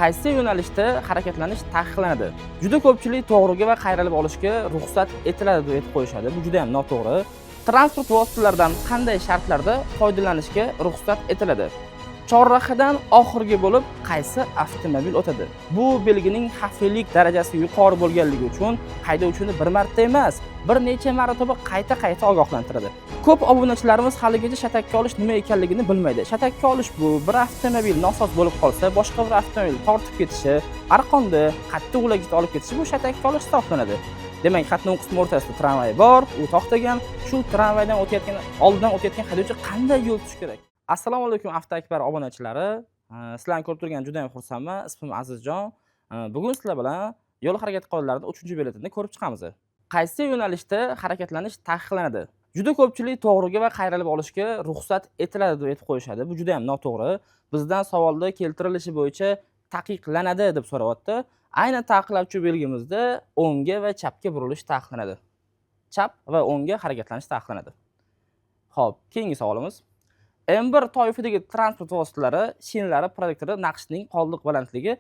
Qaysi yo'nalishda harakatlanish taqiqlanadi? Juda ko'pchilik to'g'riga va qayrilib olishga ruxsat etiladi deb aytib qo'yishadi. Bu juda ham noto'g'ri. Transport vositalaridan qanday shartlarda foydalanishga ruxsat etiladi? Chorrahadan oxirgi bo'lib qaysi avtomobil o'tadi? Bu belgining xavflilik darajasi yuqori bo'lganligi uchun haydovchini bir marta emas, bir necha marotaba qayta ogohlantiradi. Ko'p obunachilarimiz haligacha shatakka olish nima ekanligini bilmaydi. Shatakka olish bu bir avtomobil nosoz bo'lib qolsa, boshqa bir avtomobil tortib ketishi, arqonda qattiq ulagitga olib ketishi bu shatakka olish hisoblanadi. Demak, xatning qismi o'rtasida tramvay bor, u to'xtagan, shu tramvaydan oldidan o'tayotgan haydovchi qanday yo'l tutish kerak? Assalomu alaykum Avtoakbar obunachilari. Sizlarni ko'rib turgan juda ham xursandman. Ismim Azizjon. Bugun sizlar bilan yo'l harakati qoidalarida 3-biletini ko'rib chiqamiz. Qaysi yo'nalishda harakatlanish taqiqlanadi? Juda ko'pchilik to'g'riga va qayrilib olishga ruxsat etiladi deb aytib qo'yishadi. Bu juda ham noto'g'ri. Bizdan savolda keltirilishi bo'yicha taqiqlanadi deb so'rayapti. Ayni taqiqlovchi belgimizda o'ngga va chapga burilish taqiqlanadi. Chap va o'ngga harakatlanish taqiqlanadi. Xo'p, keyingi savolimiz. M1 toifadagi transport vositalari shinlari protektori naqshning qoldiq balandligi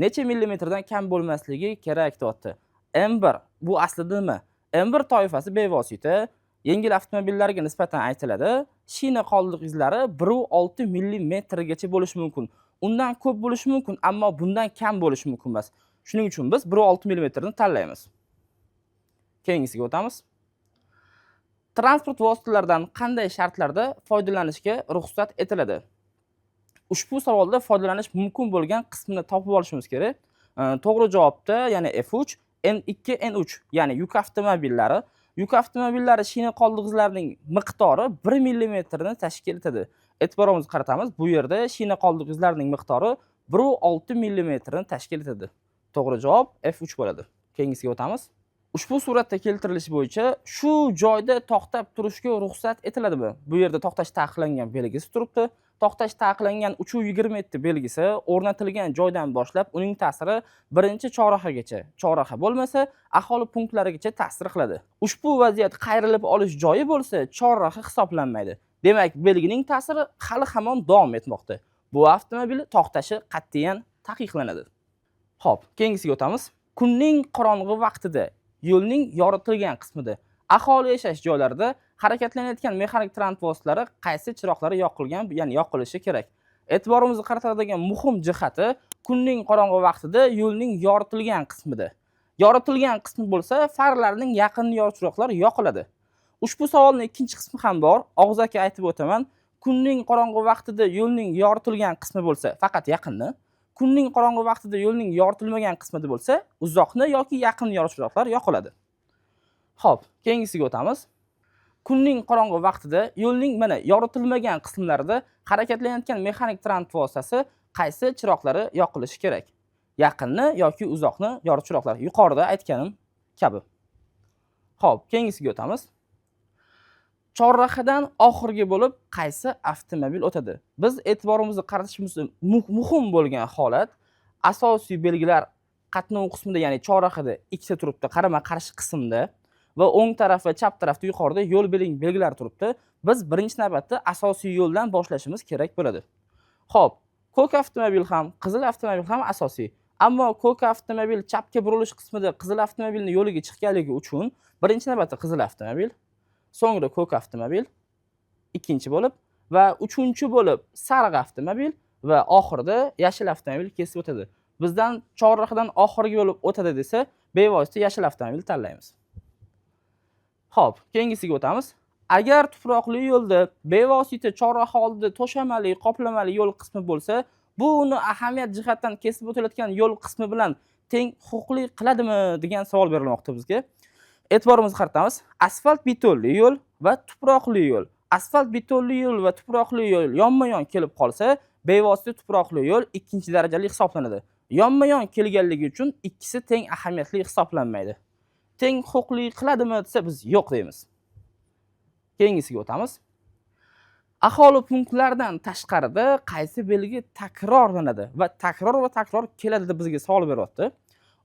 necha millimetrdan kam bo'lmasligi kerak deyapti. M1 bu aslida nima? M1 toifasi bevosita yengil avtomobillarga nisbatan aytiladi. Shina qoldiq izlari 1.6 millimetrgacha bo'lishi mumkin. Undan ko'p bo'lishi mumkin, ammo bundan kam bo'lishi mumkin emas. Shuning uchun biz 1.6 millimetrni tanlaymiz. Keyingisiga o'tamiz. Transport vositalaridan qanday shartlarda foydalanishga ruxsat etiladi? Ushbu savolda foydalanish mumkin bo'lgan qismini topib olishimiz kerak. To'g'ri javobda, ya'ni F3, N2, N3, ya'ni yuk avtomobillari. Yuk avtomobillari shina qoldiq izlarining miqdori 1 millimetrni tashkil etadi. E'tiborimizni qaratamiz. Bu yerda shina qoldiq izlarining miqdori 1.6 millimetrni tashkil etadi. To'g'ri javob F3 bo'ladi. Keyingisiga o'tamiz. Ushbu suratda keltirilishi bo'yicha shu joyda to'xtab turishga ruxsat etiladimi? Bu yerda to'xtash taqiqlangan belgisi turibdi. To'xtash taqiqlangan 3.27 belgisi o'rnatilgan joydan boshlab uning ta'siri birinchi chorrahagacha, chorraha bo'lmasa, aholi punktlarigacha ta'sir qiladi. Ushbu vaziyat qayrilib olish joyi bo'lsa, chorraha hisoblanmaydi. Demak, belgining ta'siri hali hamon davom etmoqda. Bu avtomobil to'xtashi qat'iyan taqiqlanadi. Xo'p, keyingisiga o'tamiz. Kunning qorong'i vaqtida yo'lning yoritilgan qismida aholi yashash joylarida harakatlanayotgan mexanik transport vositalari qaysi chiroqlari yoqilgan, ya'ni yoqilishi kerak? E'tiborimizni qaratadigan muhim jihati kunning qorong'i vaqtida yo'lning yoritilgan qismida. Yoritilgan qismi bo'lsa, farlarning yaqinni yoruvchi chiroqlar yoqiladi. Ushbu savolning ikkinchi qismi ham bor. Og'zaki aytib o'taman. Kunning qorong'i vaqtida yo'lning yoritilgan qismi bo'lsa, faqat yaqinni. Kunning qorong'i vaqtida yo'lning yoritilmagan qismida bo'lsa, uzoqni yoki yaqinni yoruvchi chiroqlar yoqiladi. Xo'p, keyingisiga o'tamiz. Kunning qorong'i vaqtida yo'lning mana yoritilmagan qismlarida harakatlanayotgan mexanik transport vositasi qaysi chiroqlari yoqilishi kerak? Yaqinni yoki uzoqni yoruvchi chiroqlar. Yuqorida aytganim kabi. Xo'p, keyingisiga o'tamiz. Chorrahadan oxirgi bo'lib qaysi avtomobil o'tadi? Biz e'tiborimizni qaratishimiz muhim bo'lgan holat asosiy belgilar qatnov qismida, ya'ni chorrahada ikkita turibdi, qarama-qarshi qismda va o'ng taraf va chap tarafda yuqorida yo'l belgilari turibdi. Biz birinchi navbatda asosiy yo'ldan boshlashimiz kerak bo'ladi. Xo'p, ko'k avtomobil ham, qizil avtomobil ham asosiy. Ammo ko'k avtomobil chapga burilish qismida qizil avtomobilning yo'liga chiqqanligi uchun birinchi navbatda qizil avtomobil, so'ngra ko'k avtomobil, ikkinchi bo'lib va uchinchi bo'lib sariq avtomobil va oxirida yashil avtomobil kesib o'tadi. Bizdan chorrahadan oxirgi bo'lib o'tadi desa, bevosita yashil avtomobil tanlaymiz. Xo'p, keyingisiga o'tamiz. Agar tuproqli yo'lda bevosita chorraha oldida to'shamali, qoplamali yo'l qismi bo'lsa, bu uni ahamiyat jihatdan kesib o'tilayotgan yo'l qismi bilan teng huquqli qiladimi degan savol berilmoqda bizga. E'tiborimizni qaratamiz. Asfalt betonli yo'l va tuproqli yo'l. Asfalt betonli yo'l va tuproqli yo'l yonma-yon kelib qolsa, bevosita tuproqli yo'l ikkinchi darajali hisoblanadi. Yonma-yon kelganligi uchun ikkisi teng ahamiyatli hisoblanmaydi. Teng huquqli qiladimi desa biz yo'q deymiz. Keyingisiga o'tamiz. Aholi punktlaridan tashqarida qaysi belgi takrorlanadi va takror keladi deb bizga savol beryapti.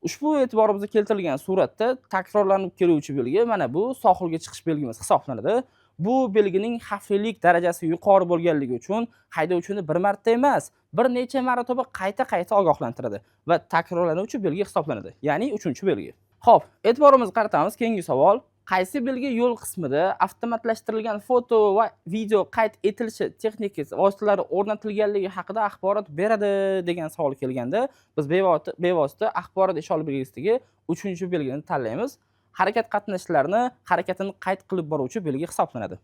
Ushbu e'tiborimizga keltirilgan suratda takrorlanib keluvchi belgi mana bu sohilga chiqish belgimiz hisoblanadi. Bu belgining xavflilik darajasi yuqori bo'lganligi uchun haydovchini bir marta emas, bir necha marotaba qayta ogohlantiradi va takrorlanuvchi belgi hisoblanadi. Ya'ni 3-belgi. Xo'p, e'tiborimizni qaratamiz keyingi savol. Qaysi belgi yo'l qismida avtomatlashtirilgan foto va video qayd etilishi texnik vositalari o'rnatilganligi haqida axborot beradi degan savol kelganda, biz bevosita axborot ishora belgisidagi 3-belgini tanlaymiz. Harakat qatnashchilarini harakatini qayd qilib boruvchi belgi hisoblanadi.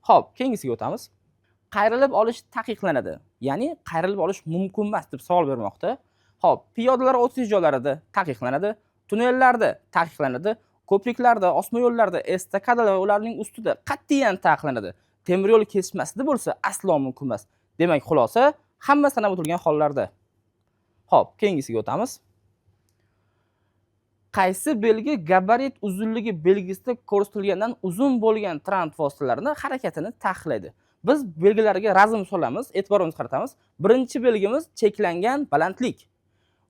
Xo'p, keyingisiga o'tamiz. Qayrilib olish taqiqlanadi. Ya'ni qayrilib olish mumkin emas deb savol bermoqda. Xo'p, piyodalar o'tish joylarida taqiqlanadi, tunnellarda taqiqlanadi, ko'priklarda, osma yo'llarda, estakadalar va ularning ustida qat'iyan taqiqlanadi. Temir yo'l kesishmasida bo'lsa aslo mumkin emas. Demak, xulosa hamma sanab o'tilgan hollarda. Xo'p, keyingisiga o'tamiz. Qaysi belgi gabarit uzunligi belgisida ko'rsatilgandan uzun bo'lgan transport vositalarini harakatini taqiqlaydi? Biz belgilarga razm solamiz, e'tiborimizni qaratamiz. Birinchi belgimiz cheklangan balandlik.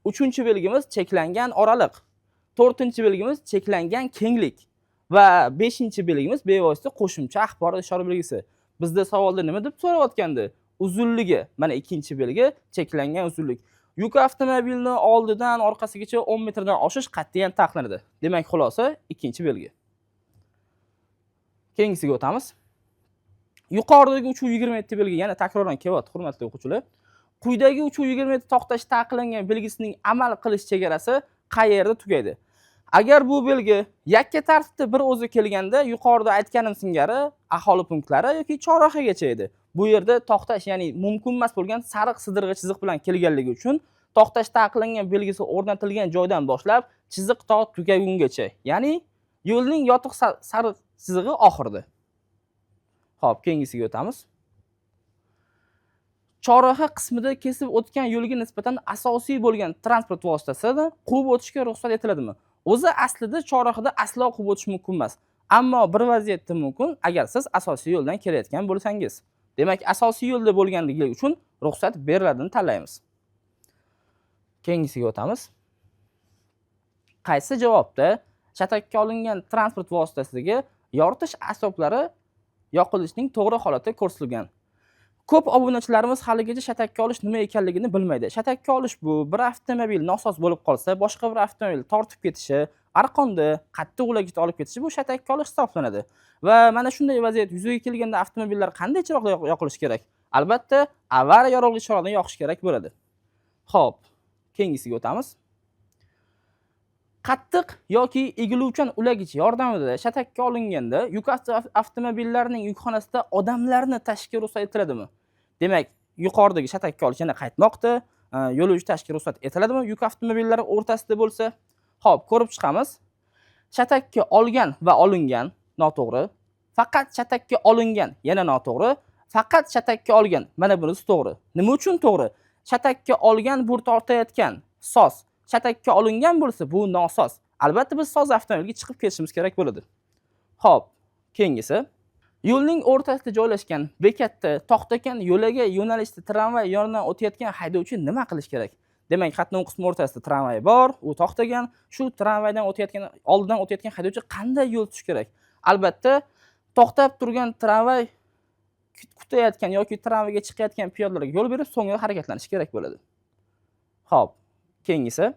3-belgimiz cheklangan oraliq. 4-belgimiz cheklangan kenglik va 5-belgimiz bevosita qo'shimcha axborot ishora belgisi. Bizda savolda nima deb so'rayotgandi? Uzunligi. Mana 2-belgi cheklangan uzunlik. Yuk avtomobilni oldidan orqasigacha 10 metrdan oshish qat'iyan taqiqlanadi. Demak, xulosa 2-belgi. Keyingisiga o'tamiz. Yuqoridagi 320 belgi yana takrordan kelyapti, hurmatli o'quvchilar. Quyidagi 320 to'xtash taqiqlangan belgisining amal qilish chegarasi qayerda tugaydi? Agar bu belgi yakka tartibda bir o'zi kelganda, yuqorida aytganim singari aholi punktlari yoki chorrahagacha edi. Bu yerda to'xtash, ya'ni mumkin emas bo'lgan sariq sidirg'i chiziq bilan kelganligi uchun to'xtash taqiqlangan belgisi o'rnatilgan joydan boshlab chiziq to tugagungacha, ya'ni yo'lning yotiq sariq chizig'i oxirida. Xo'p, keyingisiga o'tamiz. Chorraha qismida kesib o'tgan yo'lga nisbatan asosiy bo'lgan transport vositasini quvib o'tishga ruxsat etiladimi? O'zi aslida chorrahada aslo quvib o'tish mumkin emas. Ammo bir vaziyatda mumkin, agar siz asosiy yo'ldan kelayotgan bo'lsangiz. Demak, asosiy yo'lda bo'lganligi uchun ruxsat beriladini tanlaymiz. Keyingisiga o'tamiz. Qaysi javobda shatakka olingan transport vositasidagi yoritish asboblari yoqilishning to'g'ri holati ko'rsatilgan? Ko'p obunachilarimiz haligacha shatakka olish nima ekanligini bilmaydi. Shatakka olish bu bir avtomobil nosoz bo'lib qolsa, boshqa bir avtomobil tortib ketishi, arqonda qattiq ulagich olib ketishi bu shatakka olish hisoblanadi. Va mana shunday vaziyat yuzaga kelganda avtomobillar qanday chiroqlar yoqilishi kerak? Albatta, avariya yorug'lik chiroqlarini yoqish kerak bo'ladi. Xo'p, keyingisiga o'tamiz. Qattiq yoki egiluvchan ulagich yordamida shatakka olinganda yuk avtomobillarining yukxonasida odamlarni tashishga ruxsat etiladimi? Demak, yuqoridagi shatakka olish yana qaytmoqda. Yo'lovchi tashishga ruxsat etiladimi yuk avtomobillari o'rtasida bo'lsa? Xo'p, ko'rib chiqamiz. Shatakka olgan va olingan noto'g'ri. Faqat shatakka olingan yana noto'g'ri. Faqat shatakka olgan. Mana bunisi to'g'ri. Nima uchun to'g'ri? Shatakka olgan bur tortayotgan soz. Shatakka olingan bo'lsa bu nosoz. Albatta biz soz avtomobilga chiqib ketishimiz kerak bo'ladi. Xo'p, keyingisi. Yo'lning o'rtasida joylashgan bekatda to'xtagan yo'laga yo'nalishda tramvay yonidan o'tayotgan haydovchi nima qilish kerak? Demak, qatnov qismi o'rtasida tramvay bor, u to'xtagan, shu tramvaydan o'tayotgan, oldidan o'tayotgan haydovchi qanday yo'l tutish kerak? Albatta, to'xtab turgan tramvay kutayotgan yoki tramvayga chiqayotgan piyodalarga yo'l berib, so'ngra harakatlanish kerak bo'ladi. Xo'p, keyingisi.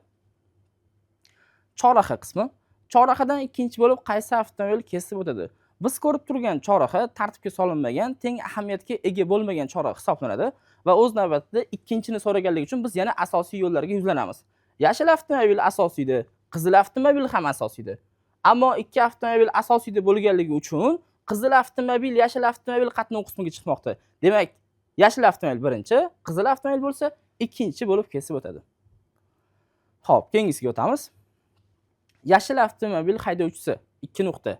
Chorraha qismi. Chorrahadan ikkinchi bo'lib qaysi avtomobil kesib o'tadi? Biz ko'rib turgan chorraha tartibga solinmagan, teng ahamiyatga ega bo'lmagan chorraha hisoblanadi va o'z navbatida ikkinchini so'raganligi uchun biz yana asosiy yo'llarga yuzlanamiz. Yashil avtomobil asosiyda, qizil avtomobil ham asosiyda. Ammo ikki avtomobil asosiyda bo'lganligi uchun qizil avtomobil, yashil avtomobil qatnov qismiga chiqmoqda. Demak, yashil avtomobil birinchi, qizil avtomobil bo'lsa ikkinchi bo'lib kesib o'tadi. Xo'p, keyingisiga o'tamiz. Yashil avtomobil haydovchisi 2 nuqta.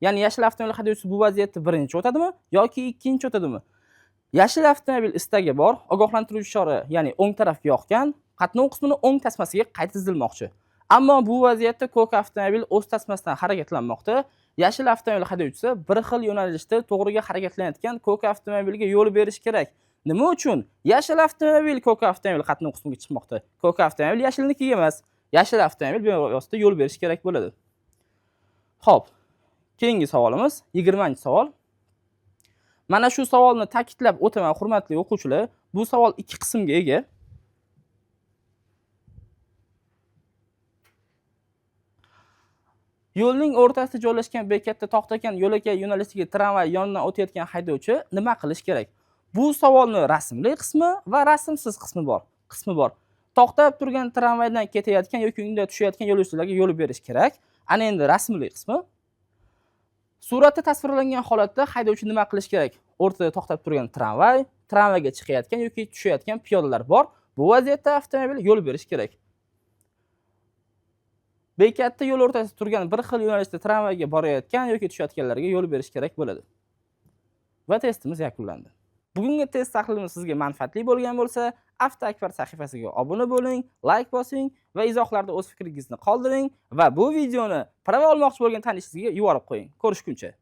Ya'ni yashil avtomobil haydovchisi bu vaziyatda birinchi o'tadimi yoki ikkinchi o'tadimi? Yashil avtomobil istagi bor, ogohlantiruvchi ishora, ya'ni o'ng tarafga yoqgan, qatnov qismini o'ng tasmasiga qayta tizilmoqchi. Ammo bu vaziyatda ko'k avtomobil o'z tasmasidan harakatlanmoqda. Yashil avtomobil haydovchisi bir xil yo'nalishda to'g'riga harakatlanayotgan ko'k avtomobilga yo'l berish kerak. Nima uchun? Yashil avtomobil ko'k avtomobil qatnov qismiga chiqmoqda. Ko'k avtomobil yashilnikiga emas. Yashil avtomobil bevosita yo'l berish kerak bo'ladi. Xo'p. Keyingi savolimiz 20-savol. Mana shu savolni ta'kidlab o'taman, hurmatli o'quvchilar. Bu savol ikki qismga ega. Yo'lning o'rtasida joylashgan bekatda to'xtagan yo'lakay yo'nalishdagi tramvay yonidan o'tayotgan haydovchi nima qilish kerak? Bu savolni rasmli qismi va rasmsiz qismi bor. To'xtab turgan tramvaydan ketayotgan yoki unda tushayotgan yo'lovchilarga yo'l berish kerak. Ana endi rasmli qismi. Suratda tasvirlangan holatda haydovchi nima qilish kerak? O'rtada to'xtab turgan tramvayga chiqayotgan yoki tushayotgan piyodalar bor. Bu vaziyatda avtomobil yo'l berish kerak. Bekatda yo'l o'rtasida turgan bir xil yo'nalishda tramvayga borayotgan yoki tushayotganlarga yo'l berish kerak bo'ladi. Va testimiz yakunlandi. Bugungi test tahlilimiz sizga manfaatli bo'lgan bo'lsa, Avtoakbar sahifasiga obuna bo'ling, like bosing va izohlarda o'z fikringizni qoldiring va bu videoni prava olmoqchi bo'lgan tanishingizga yuborib qo'ying. Ko'rishguncha